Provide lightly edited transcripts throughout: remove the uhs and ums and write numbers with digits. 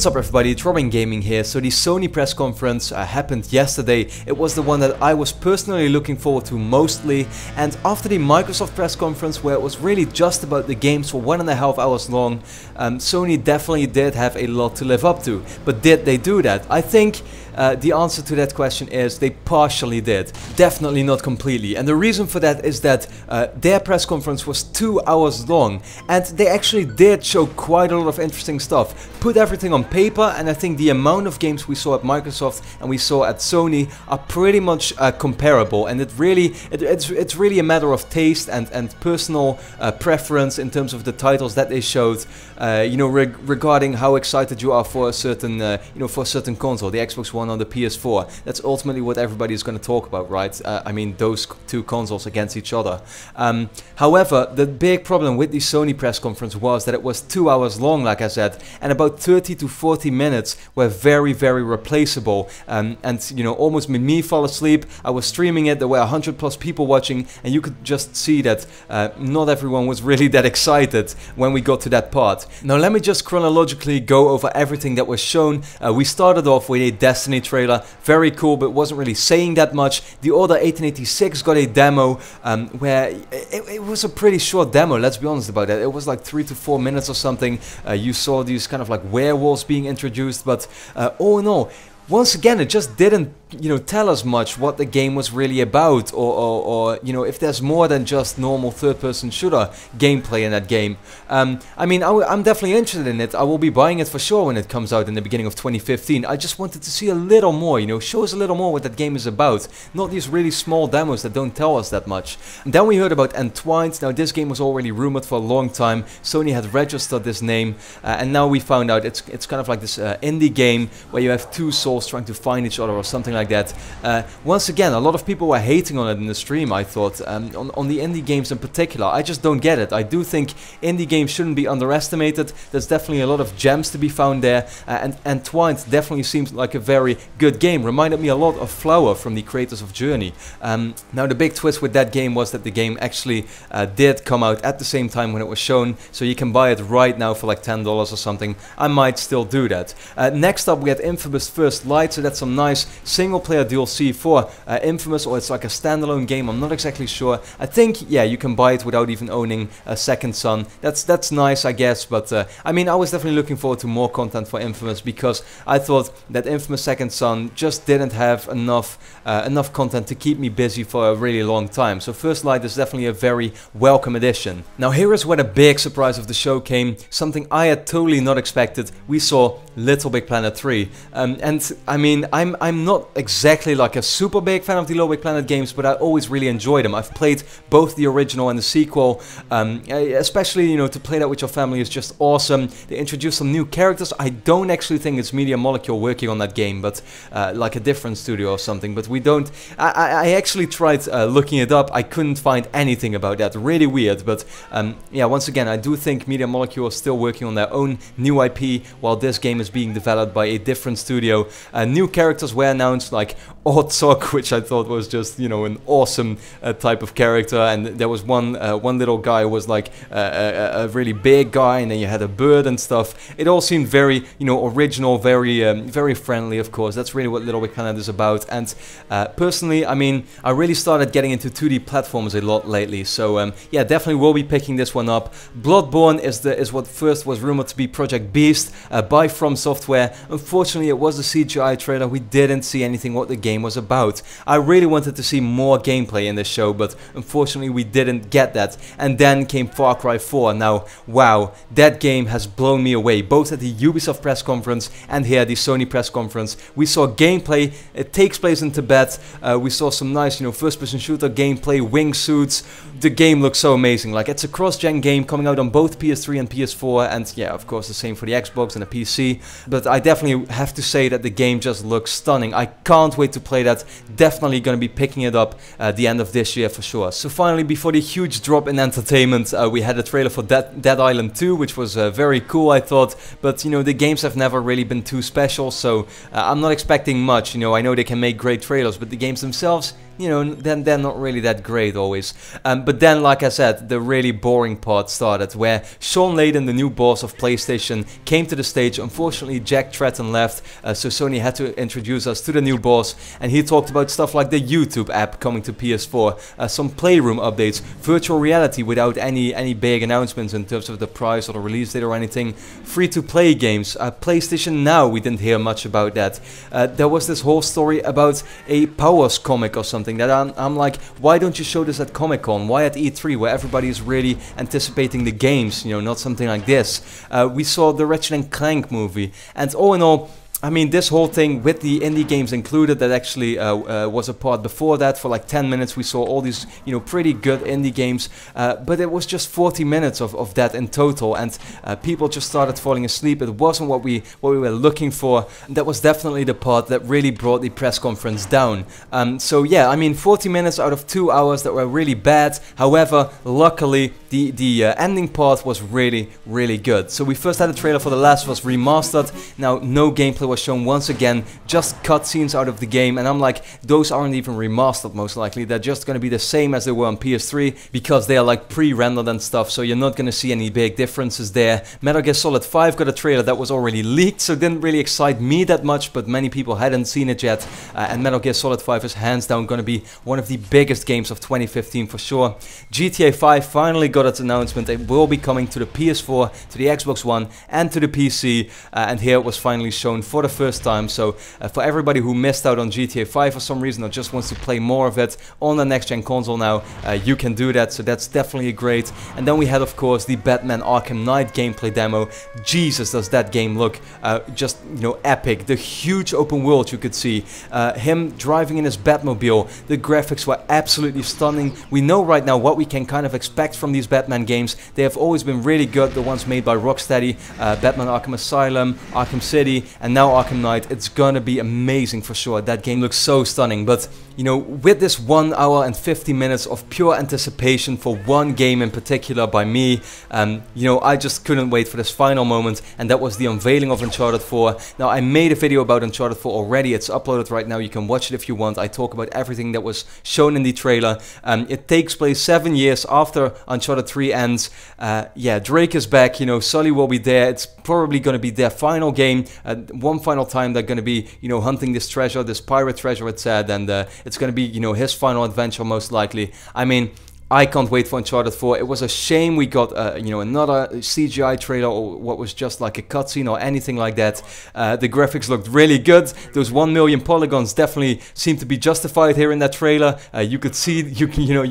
What's up everybody, it's RobinGaming here. So the Sony press conference happened yesterday. It was the one that I was personally looking forward to mostly, and after the Microsoft press conference where it was really just about the games for 1.5 hours long, Sony definitely did have a lot to live up to. But did they do that? I think the answer to that question is they partially did. Definitely not completely. And the reason for that is that their press conference was 2 hours long, and they actually did show quite a lot of interesting stuff. Put everything on paper, and I think the amount of games we saw at Microsoft and we saw at Sony are pretty much comparable, and it's really a matter of taste and personal preference in terms of the titles that they showed. Regarding how excited you are for a certain for a certain console, the Xbox One or the PS4. That's ultimately what everybody is going to talk about, right? I mean, those two consoles against each other. However, the big problem with the Sony press conference was that it was 2 hours long, like I said, and about 30 to 40 minutes were very, very replaceable, and almost made me fall asleep. I was streaming it, there were 100+ people watching, and you could just see that not everyone was really that excited when we got to that part. Now let me just chronologically go over everything that was shown. We started off with a Destiny trailer, very cool, but wasn't really saying that much. The Order 1886 got a demo where it was a pretty short demo, let's be honest about that. It was like 3 to 4 minutes or something. You saw these kind of like werewolves being introduced, but all in all, once again, it just didn't tell us much what the game was really about, or if there's more than just normal third-person shooter gameplay in that game. I mean, I'm definitely interested in it. I will be buying it for sure when it comes out in the beginning of 2015. I just wanted to see a little more, show us a little more what that game is about, not these really small demos that don't tell us that much. And then we heard about Entwined. Now this game was already rumored for a long time. Sony had registered this name, and now we found out it's kind of like this indie game where you have two souls trying to find each other or something like that. Once again, a lot of people were hating on it in the stream, I thought, on the indie games in particular. I just don't get it. I do think indie games shouldn't be underestimated. There's definitely a lot of gems to be found there, and Entwined definitely seems like a very good game. Reminded me a lot of Flower from the creators of Journey. Now the big twist with that game was that the game actually did come out at the same time when it was shown, so you can buy it right now for like $10 or something. I might still do that. Next up we had Infamous First Light, so that's some nice single-player DLC for Infamous, or it's like a standalone game, I'm not exactly sure. I think, yeah, you can buy it without even owning a Second Son. That's nice, I guess, but I mean, I was definitely looking forward to more content for Infamous, because I thought that Infamous Second Son just didn't have enough content to keep me busy for a really long time. So First Light is definitely a very welcome addition. Now here is where the big surprise of the show came, something I had totally not expected. We saw Little Big Planet 3, and I mean, I'm not exactly like a super big fan of the Little Big Planet games, but I always really enjoy them. I've played both the original and the sequel, especially to play that with your family is just awesome. They introduced some new characters. I don't actually think it's Media Molecule working on that game, but like a different studio or something. But we don't. I actually tried looking it up. I couldn't find anything about that. Really weird. But yeah, once again, I do think Media Molecule is still working on their own new IP, while this game is being developed by a different studio. New characters were announced, like Oddsock, which I thought was just an awesome type of character, and there was one little guy who was like a really big guy, and then you had a bird and stuff. It all seemed very original, very friendly. Of course, that's really what Little Big Planet is about. And personally, I mean, I really started getting into 2D platforms a lot lately, so yeah, definitely will be picking this one up. Bloodborne is what first was rumored to be Project Beast by From Software. Unfortunately, it was a CGI trailer. We didn't see anything what the game was about. I really wanted to see more gameplay in this show, but unfortunately we didn't get that. And then came Far Cry 4. Now, wow, that game has blown me away, both at the Ubisoft press conference and here at the Sony press conference. We saw gameplay. It takes place in Tibet. We saw some nice, first-person shooter gameplay, wingsuits. The game looks so amazing. Like, it's a cross-gen game coming out on both PS3 and PS4, and yeah, of course the same for the Xbox and the PC. But I definitely have to say that the game just looks stunning. I can't wait to play that. Definitely gonna be picking it up at the end of this year for sure. So finally, before the huge drop in entertainment, we had a trailer for Dead Island 2, which was very cool, I thought. But, you know, the games have never really been too special, so I'm not expecting much. You know, I know they can make great trailers, but the games themselves, you know, then they're not really that great always. But then, like I said, the really boring part started, where Sean Layden, the new boss of PlayStation, came to the stage. Unfortunately, Jack Tretton left, so Sony had to introduce us to the new boss, and he talked about stuff like the YouTube app coming to PS4, some Playroom updates, virtual reality without any big announcements in terms of the price or the release date or anything, free-to-play games, PlayStation Now, we didn't hear much about that. There was this whole story about a Powers comic or something that I'm like, why don't you show this at Comic-Con? Why at E3, where everybody is really anticipating the games, you know, not something like this. We saw the Ratchet & Clank movie, and all in all, I mean, this whole thing with the indie games included, that actually was a part before that. For like 10 minutes we saw all these, you know, pretty good indie games, but it was just 40 minutes of that in total, and people just started falling asleep. It wasn't what we were looking for. That was definitely the part that really brought the press conference down. So yeah, I mean, 40 minutes out of 2 hours that were really bad. However, luckily the ending part was really good. So we first had a trailer for The Last of Us Remastered. Now, no gameplay was shown once again, just cutscenes out of the game, and I'm like, those aren't even remastered most likely. They're just going to be the same as they were on PS3, because they are like pre-rendered and stuff, so you're not going to see any big differences there. Metal Gear Solid 5 got a trailer that was already leaked, so it didn't really excite me that much, but many people hadn't seen it yet, and Metal Gear Solid 5 is hands down going to be one of the biggest games of 2015 for sure. GTA 5 finally got its announcement. It will be coming to the PS4, to the Xbox One, and to the PC, and here it was finally shown for the first time. So for everybody who missed out on GTA 5 for some reason, or just wants to play more of it on the next gen console now, you can do that, so that's definitely great. And then we had, of course, the Batman Arkham Knight gameplay demo. Jesus, does that game look just, you know, epic. The huge open world you could see, him driving in his Batmobile, the graphics were absolutely stunning. We know right now what we can kind of expect from these Batman games. They have always been really good, the ones made by Rocksteady, Batman Arkham Asylum, Arkham City, and now Arkham Knight. It's gonna be amazing for sure. That game looks so stunning. But you know, with this 1 hour and 50 minutes of pure anticipation for one game in particular by me, you know, I just couldn't wait for this final moment, and that was the unveiling of Uncharted 4. Now, I made a video about Uncharted 4 already. It's uploaded right now. You can watch it if you want. I talk about everything that was shown in the trailer. It takes place 7 years after Uncharted 3 ends. Yeah, Drake is back. You know, Sully will be there. It's probably going to be their final game. One final time they're going to be, you know, hunting this treasure, this pirate treasure, it said, and it's going to be, you know, his final adventure most likely. I mean, I can't wait for Uncharted 4. It was a shame we got, you know, another CGI trailer, or what was just like a cutscene or anything like that. The graphics looked really good. Those 1 million polygons definitely seem to be justified here in that trailer. You could see, you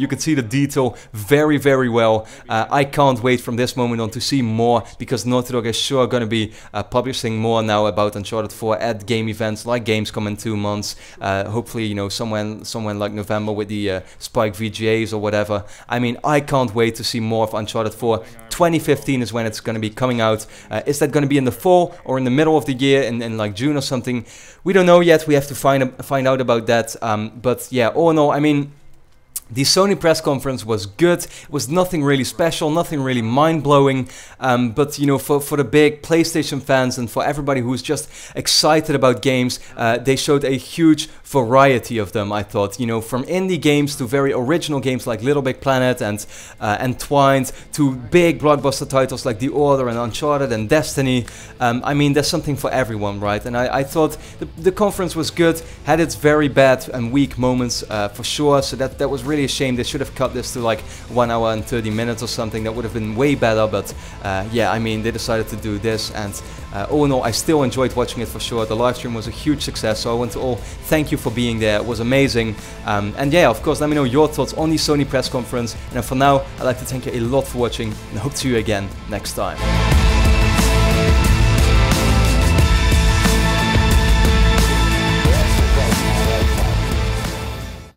could see the detail very well. I can't wait from this moment on to see more, because Naughty Dog is sure going to be publishing more now about Uncharted 4 at game events like Gamescom in 2 months. Hopefully, you know, somewhere like November with the Spike VGAs or whatever. I mean, I can't wait to see more of Uncharted 4. 2015 is when it's going to be coming out. Is that going to be in the fall or in the middle of the year, in like June or something? We don't know yet. We have to find out about that. But yeah, all in all, I mean, the Sony press conference was good. It was nothing really special, nothing really mind-blowing, but you know, for the big PlayStation fans and for everybody who's just excited about games, they showed a huge variety of them, I thought. You know, from indie games to very original games like Little Big Planet and Entwined, to big blockbuster titles like The Order and Uncharted and Destiny. I mean, there's something for everyone, right? And I thought the conference was good, had its very bad and weak moments for sure, so that was really a shame. They should have cut this to like 1 hour and 30 minutes or something. That would have been way better, but yeah, I mean, they decided to do this, and all in all, I still enjoyed watching it for sure. The live stream was a huge success, so I want to all thank you for being there. It was amazing, and yeah, of course, let me know your thoughts on the Sony press conference, and for now, I'd like to thank you a lot for watching, and I hope to see you again next time.